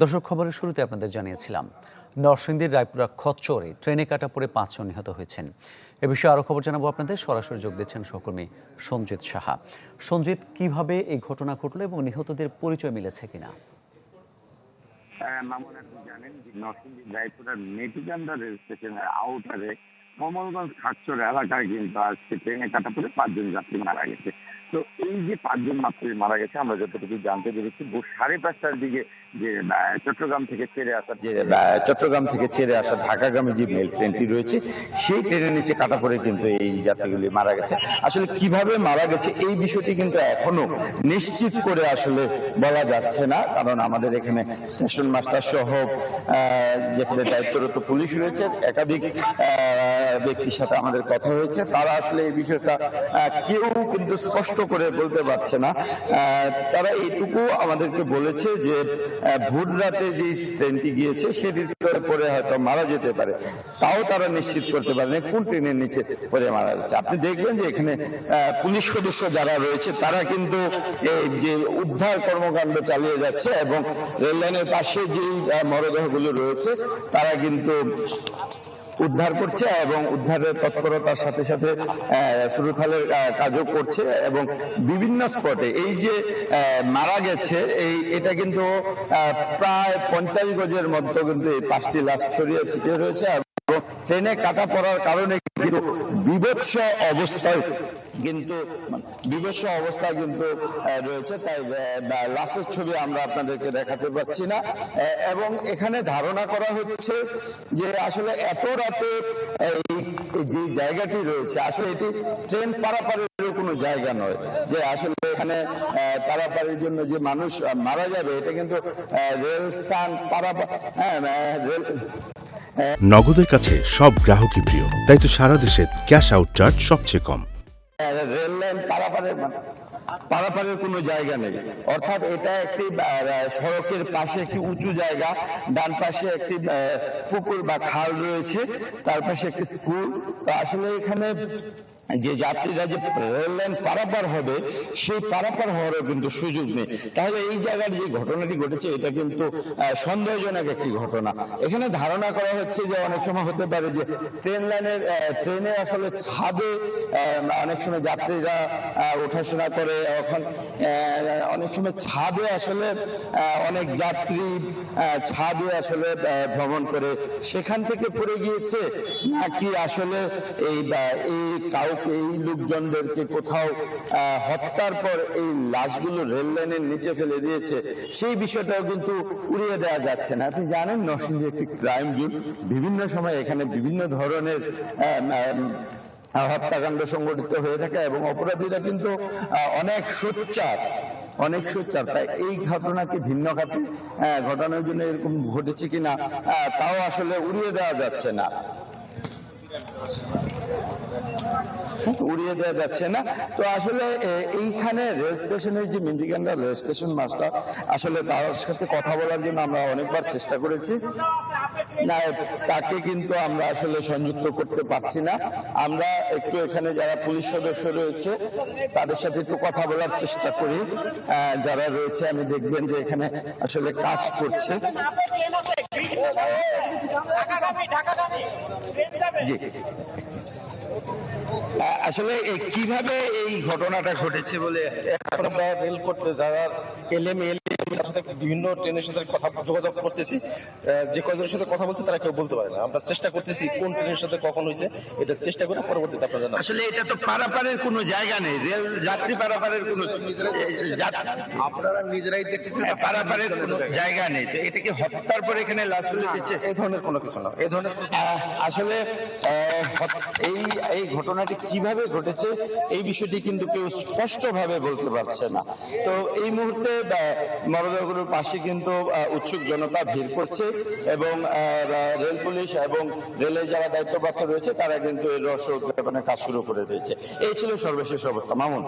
দর্শক, খবরের শুরুতে আপনাদের জানিয়েছিলাম নরসিংদীর রায়পুরা খচ্চরে ট্রেনে কাটা পড়ে 5 জন নিহত হয়েছেন। এ বিষয়ে আরও খবর জানাবো আপনাদের। সরাসরি যোগ দিচ্ছেন সহকর্মী সঞ্জিত সাহা। সঞ্জিত, কিভাবে এই ঘটনা ঘটলো এবং নিহতদের পরিচয় মিলেছে কিনা? মামুন, আপনি জানেন যে নরসিংদীর রায়পুরার মেটিকান্দা রেল স্টেশনের আউটারে কমলগঞ্জ খাচ্চর এলাকায় কিন্তু আজকে ট্রেনে কাটা পড়ে 5 জন যাত্রী মারা গেছে। তো এই যে 5 জন যাত্রী মারা গেছে, আমরা যতটুকু জানতে পেরেছি 5:30টার দিকে যে চট্টগ্রাম থেকে ছেড়ে আসা ঢাকাগামী যে মেল ট্রেনটি রয়েছে সেই ট্রেনের নিচে কাটা পড়ে কিন্তু এই যাত্রীগুলি মারা গেছে। আসলে কিভাবে মারা গেছে এই বিষয়টি কিন্তু এখনো নিশ্চিত করে আসলে বলা যাচ্ছে না, কারণ আমাদের এখানে স্টেশন মাস্টার সহ যেখানে দায়িত্বরত পুলিশ রয়েছে, একাধিক ব্যক্তির সাথে আমাদের কথা হয়েছে। তারা আসলে এই বিষয়টা কেউ কিন্তু স্পষ্ট করে বলতে পারছে না। তারা এইটুকু আমাদেরকে বলেছে যে ভোর রাতে যে ট্রেনটি গিয়েছে সেটির পরে হয়তো মারা যেতে পারে, তাও তারা নিশ্চিত করতে পারেনি কোন ট্রেনের নিচে পরে মারা যাচ্ছে। আপনি দেখবেন যে এখানে পুলিশ সদস্য যারা রয়েছে তারা কিন্তু এই যে উদ্ধার কর্মকাণ্ড চালিয়ে যাচ্ছে এবং রেল লাইনের পাশে যেই মরদেহগুলো রয়েছে তারা কিন্তু উদ্ধার করছে এবং উদ্ধারের তৎপরতার সাথে সাথে সুরুথালের কাজও করছে এবং বিভিন্ন স্পটে এই যে মারা গেছে এটা কিন্তু প্রায় 50 গজের মধ্যে কিন্তু এই 5টি লাশ ছড়িয়ে ছিটিয়ে রয়েছে এবং ট্রেনে কাটা পড়ার কারণে কিন্তু বিভৎস অবস্থায় কিন্তু রয়েছে। তাই লাশের ছবি আমরা আপনাদেরকে দেখাতে পারছি না এবং এখানে ধারণা করা হচ্ছে যে আসলে এত রাতে এই যে জায়গাটি রয়েছে আসলে এটি ট্রেন পারাপারের কোনো জায়গা নয়, যে আসলে এখানে পারাপারের জন্য যে মানুষ মারা যাবে এটা কিন্তু রেল স্থান নগদের কাছে সব গ্রাহকই প্রিয়, তাই তো সারা দেশে ক্যাশ আউট চার্জ সবচেয়ে কম। রেল লাইন পারাপারের কোনো জায়গা নেই, অর্থাৎ এটা একটি সড়কের পাশে একটি উঁচু জায়গা, ডান পাশে একটি পুকুর বা খাল রয়েছে, তার পাশে একটি স্কুল। তো আসলে এখানে যে যাত্রীরা যে রেল লাইন পারাপার হবে সেই পারাপার হওয়ারও কিন্তু সুযোগ নেই। তাহলে এই জায়গার যে ঘটনাটি ঘটেছে এটা কিন্তু সন্দেহজনক একটি ঘটনা। এখানে ধারণা করা হচ্ছে যে অনেক সময় হতে পারে যে ট্রেনে আসলে ছাদে অনেক সময় যাত্রীরা ওঠাশোনা করে, এখন অনেক সময় ছাদে আসলে অনেক যাত্রী ছাদে আসলে ভ্রমণ করে, সেখান থেকে পড়ে গিয়েছে নাকি আসলে এই লোকজনদেরকে কোথাও হত্যার পর এই লাশগুলো রেল লাইনের নিচে ফেলে দিয়েছে, সেই বিষয়টাও কিন্তু উড়িয়ে দেওয়া যাচ্ছে না। আপনি জানেন নরসিংদী একটি ক্রাইম জোন, বিভিন্ন সময় এখানে বিভিন্ন ধরনের হত্যাকাণ্ড সংঘটিত হয়ে থাকে এবং অপরাধীরা কিন্তু অনেক সোচ্চার। তাই এই ঘটনাকে ভিন্ন খাতে ঘটানোর জন্য এরকম ঘটেছে কিনা তাও আসলে উড়িয়ে দেওয়া যাচ্ছে না। তো আসলে এইখানে রেল স্টেশনের যে মেটিকান্দা রেল স্টেশন মাস্টার, আসলে তার সাথে কথা বলার জন্য আমরা অনেকবার চেষ্টা করেছি, তাকে কিন্তু আমরা আসলে সংযুক্ত করতে পারছি না। আমরা একটু এখানে যারা পুলিশ সদস্য রয়েছে তাদের সাথে একটু কথা বলার চেষ্টা করি, যারা রয়েছে আমি দেখবেন যে এখানে আসলে কাজ করছে। জি, আসলে কিভাবে এই ঘটনাটা ঘটেছে বলে রেল করতে যারা বিভিন্ন ট্রেনের সাথে যোগাযোগ করতেছি, যে কয়জনের সাথে কথা বলছে তারা কেউ বলতে পারে না। আমরা চেষ্টা করতেছি কোন ট্রেনের সাথে কখন হয়েছে এটা চেষ্টা করে পরবর্তীতে আপনারা জানাবেন। আসলে এটা তো পারাপারের কোনো জায়গা নেই, রেল যাত্রী পারাপারের কোনো আপনারা নিজেরাই দেখতেছেন পারাপারের কোনো জায়গা নেই। তো এটা কি হত্যার পর এখানে লাশ ফেলে দিচ্ছে? এই ধরনের কোনো কিছু না। এই ধরনের আসলে এই ঘটনাটি কিভাবে ঘটেছে এই বিষয়টি কিন্তু কেউ স্পষ্টভাবে বলতে পারছে না। তো এই মুহূর্তে মরদেহগুলোর পাশে কিন্তু উৎসুক জনতা ভিড় করছে এবং রেল পুলিশ এবং রেলের যারা দায়িত্বপ্রাপ্ত রয়েছে তারা কিন্তু এর রহস্য উদ্ঘাটনের কাজ শুরু করে দিয়েছে। এই ছিল সর্বশেষ অবস্থা। মামুন।